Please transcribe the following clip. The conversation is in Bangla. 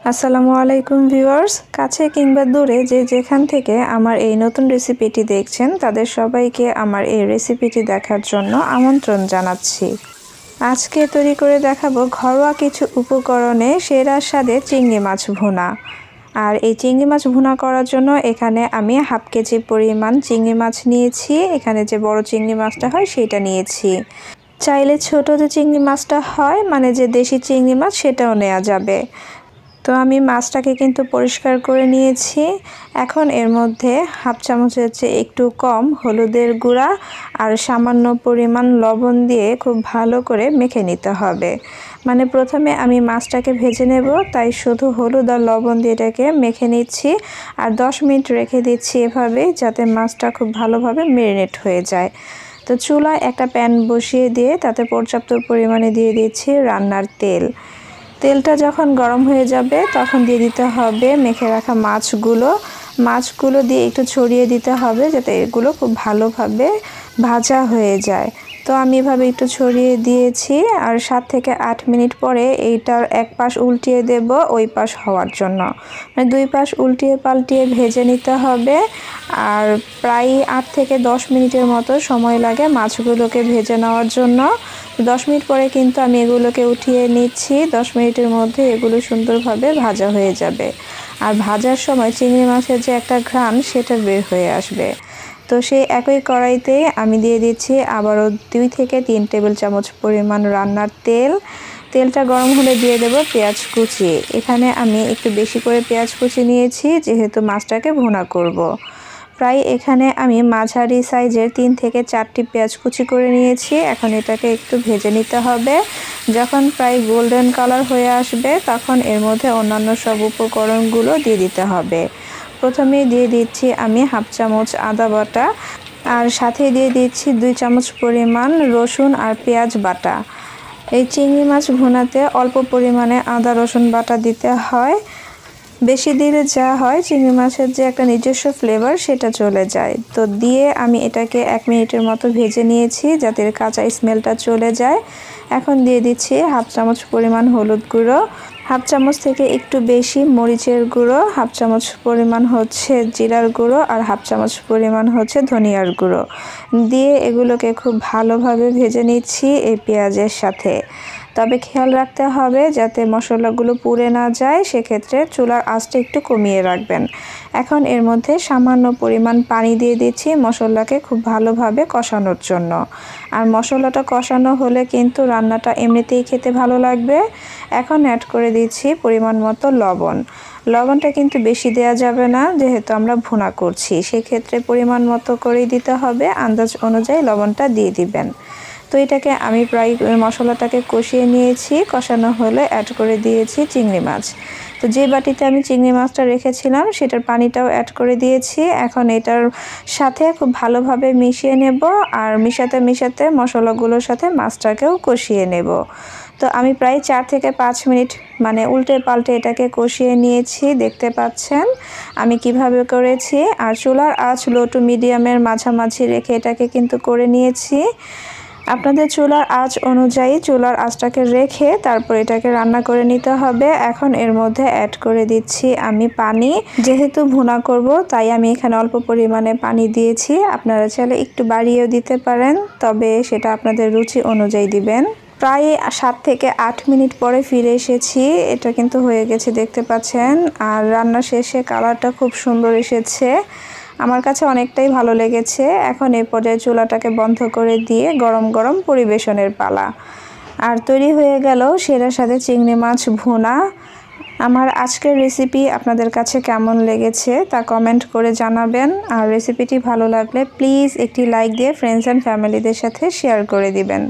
আসসালামু আলাইকুম ভিউয়ার্স, কাছে কিংবা দূরে যে যেখান থেকে আমার এই নতুন রেসিপিটি দেখছেন তাদের সবাইকে আমার এই রেসিপিটি দেখার জন্য আমন্ত্রণ জানাচ্ছি। আজকে তৈরি করে দেখাবো ঘরোয়া কিছু উপকরণে সেরা স্বাদে চিংড়ি মাছ ভুনা। আর এই চিংড়ি মাছ ভুনা করার জন্য এখানে আমি হাফ কেজি পরিমাণ চিংড়ি মাছ নিয়েছি। এখানে যে বড় চিংড়ি মাছটা হয় সেটা নিয়েছি। চাইলে ছোট যে চিংড়ি মাছটা হয় মানে যে দেশি চিংড়ি মাছ সেটাও নেওয়া যাবে। তো আমি মাছটাকে কিন্তু পরিষ্কার করে নিয়েছি। এখন এর মধ্যে হাফ চামচের চেয়ে একটু কম হলুদের গুঁড়া আর সামান্য পরিমাণ লবণ দিয়ে খুব ভালো করে মেখে নিতে হবে। মানে প্রথমে আমি মাছটাকে ভেজে নেব, তাই শুধু হলুদ আর লবণ দিয়ে এটাকে মেখে নিচ্ছি আর 10 মিনিট রেখে দিচ্ছি এভাবে, যাতে মাছটা খুব ভালোভাবে ম্যারিনেট হয়ে যায়। তো চুলায় একটা প্যান বসিয়ে দিয়ে তাতে পর্যাপ্ত পরিমাণে দিয়ে দিচ্ছি রান্নার তেল। তেলটা যখন গরম হয়ে যাবে তখন দিয়ে দিতে হবে মেখে রাখা মাছগুলো দিয়ে একটু ছড়িয়ে দিতে হবে যাতে এগুলো খুব ভালোভাবে ভাজা হয়ে যায়। তো আমি এভাবে একটু ছড়িয়ে দিয়েছি আর 7 থেকে 8 মিনিট পরে এইটার এক পাশ উল্টিয়ে দেব ওই পাশ হওয়ার জন্য। মানে দুই পাশ উল্টিয়ে পাল্টিয়ে ভেজে নিতে হবে। আর প্রায় 8 থেকে 10 মিনিটের মতো সময় লাগে মাছগুলোকে ভেজে নেওয়ার জন্য। 10 মিনিট পরে কিন্তু আমি এগুলোকে উঠিয়ে নিচ্ছি। 10 মিনিটের মধ্যে এগুলো সুন্দরভাবে ভাজা হয়ে যাবে। আর ভাজার সময় চিংড়ি মাছের যে একটা ঘ্রাণ সেটা বের হয়ে আসবে। তো সেই একই কড়াইতে আমি দিয়ে দিচ্ছি আবারও 2 থেকে 3 টেবিল চামচ পরিমাণ রান্নার তেল। তেলটা গরম হলে দিয়ে দেব পেঁয়াজ কুচি। এখানে আমি একটু বেশি করে পেঁয়াজ কুচি নিয়েছি যেহেতু মাছটাকে ভুনা করব। প্রায় এখানে আমি মাঝারি সাইজের 3 থেকে 4টি পেঁয়াজ কুচি করে নিয়েছি। এখন এটাকে একটু ভেজে নিতে হবে। যখন প্রায় গোল্ডেন কালার হয়ে আসবে তখন এর মধ্যে অন্যান্য সব উপকরণগুলো দিয়ে দিতে হবে। প্রথমে দিয়ে দিচ্ছি আমি হাফ চামচ আদা বাটা আর সাথে দিয়ে দিচ্ছি 2 চামচ পরিমাণ রসুন আর পেঁয়াজ বাটা। এই চিংড়ি মাছ ভুনাতে অল্প পরিমাণে আদা রসুন বাটা দিতে হয়। বেশি দিলে যা হয় চিংড়ি মাছের যে একটা নিজস্ব ফ্লেভার সেটা চলে যায়। তো দিয়ে আমি এটাকে 1 মিনিটের মতো ভেজে নিয়েছি যাতে কাঁচা স্মেলটা চলে যায়। এখন দিয়ে দিচ্ছি হাফ চামচ পরিমাণ হলুদ গুঁড়ো, হাফ চামচ থেকে একটু বেশি মরিচের গুঁড়ো, হাফ চামচ পরিমাণ হচ্ছে জিরার গুঁড়ো আর হাফ চামচ পরিমাণ হচ্ছে ধনিয়ার গুঁড়ো দিয়ে এগুলোকে খুব ভালোভাবে ভেজে নিচ্ছি এই পেঁয়াজের সাথে। তবে খেয়াল রাখতে হবে যাতে মশলাগুলো পুড়ে না যায়, সেক্ষেত্রে চুলার আঁচটা একটু কমিয়ে রাখবেন। এখন এর মধ্যে সামান্য পরিমাণ পানি দিয়ে দিচ্ছি মশলাকে খুব ভালোভাবে কষানোর জন্য। আর মশলাটা কষানো হলে কিন্তু রান্নাটা এমনিতেই খেতে ভালো লাগবে। এখন অ্যাড করে দিচ্ছি পরিমাণ মতো লবণ। লবণটা কিন্তু বেশি দেওয়া যাবে না যেহেতু আমরা ভুনা করছি, সেক্ষেত্রে পরিমাণ মতো করেই দিতে হবে, আন্দাজ অনুযায়ী লবণটা দিয়ে দিবেন। তো এটাকে আমি প্রায় মশলাটাকে কষিয়ে নিয়েছি। কষানো হলে অ্যাড করে দিয়েছি চিংড়ি মাছ। তো যে বাটিতে আমি চিংড়ি মাছটা রেখেছিলাম সেটার পানিটাও অ্যাড করে দিয়েছি। এখন এটার সাথে খুব ভালোভাবে মিশিয়ে নেব আর মিশাতে মশলাগুলোর সাথে মাছটাকেও কষিয়ে নেব। তো আমি প্রায় 4 থেকে 5 মিনিট মানে উল্টে পাল্টে এটাকে কষিয়ে নিয়েছি, দেখতে পাচ্ছেন আমি কিভাবে করেছি। আর চুলার আঁচ লো টু মিডিয়ামের মাঝামাঝি রেখে এটাকে কিন্তু করে নিয়েছি। আপনাদের চুলার আঁচ অনুযায়ী চুলার আঁচটাকে রেখে তারপর এটাকে রান্না করে নিতে হবে। এখন এর মধ্যে অ্যাড করে দিচ্ছি আমি পানি। যেহেতু ভুনা করব তাই আমি এখানে অল্প পরিমাণে পানি দিয়েছি। আপনারা চাইলে একটু বাড়িয়েও দিতে পারেন, তবে সেটা আপনাদের রুচি অনুযায়ী দিবেন। প্রায় 7 থেকে 8 মিনিট পরে ফিরে এসেছি। এটা কিন্তু হয়ে গেছে, দেখতে পাচ্ছেন। আর রান্না শেষে কালারটা খুব সুন্দর এসেছে, আমার কাছে অনেকটাই ভালো লেগেছে। এখন এই পর্যায়ে চুলাটাকে বন্ধ করে দিয়ে গরম গরম পরিবেশনের পালা। আর তৈরি হয়ে গেল সেরা স্বাদে চিংড়ি মাছ ভুনা। আমার আজকের রেসিপি আপনাদের কাছে কেমন লেগেছে তা কমেন্ট করে জানাবেন। আর রেসিপিটি ভালো লাগলে প্লিজ একটি লাইক দিয়ে ফ্রেন্ডস অ্যান্ড ফ্যামিলিদের সাথে শেয়ার করে দিবেন।